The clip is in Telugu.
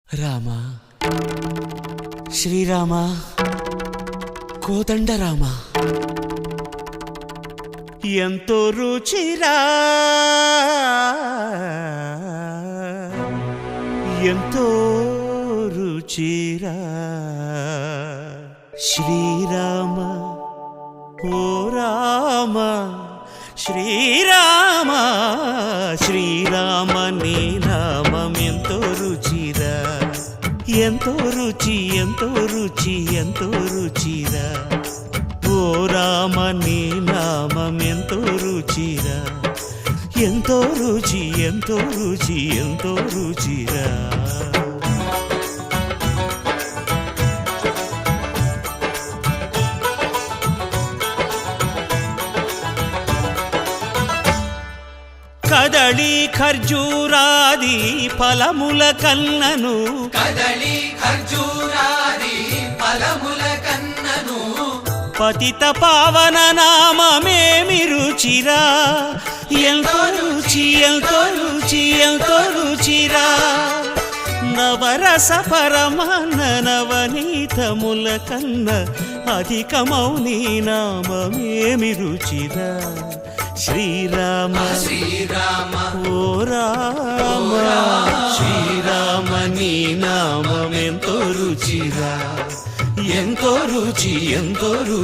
రామ శ్రీరామ కోదండ రామ ఎంతో రుచిరా ఎంతో రుచిరా శ్రీరామ ఓ రామ శ్రీరామ శ్రీరామ నీ నామం ఎంతో రుచిరా ఎంతో రుచి ఎంతో రుచి ఎంతో రుచిరా ఓ రామ నీ నామం ఎంతో రుచిరా ఎంతో రుచి ఎంతో రుచి ఎంతో రుచిరా కదళి ఖర్జూరాది ఫలముల కన్నను కదళి ఖర్జూరాది ఫలముల కన్నను పతిత పావన నామమేమి రుచిరా ఎంతో రుచి ఎంతో రుచి ఎంతో రుచిరా నవరస పరమాన్న నవనీతముల కన్న అధికమౌని నామమేమి రుచిరా శ్రీరామ శ్రీరామ ఓ రామ శ్రీరామ నీ నామం ఎంతో రుచిరా ఎంతో రుచి ఎంతో రుచి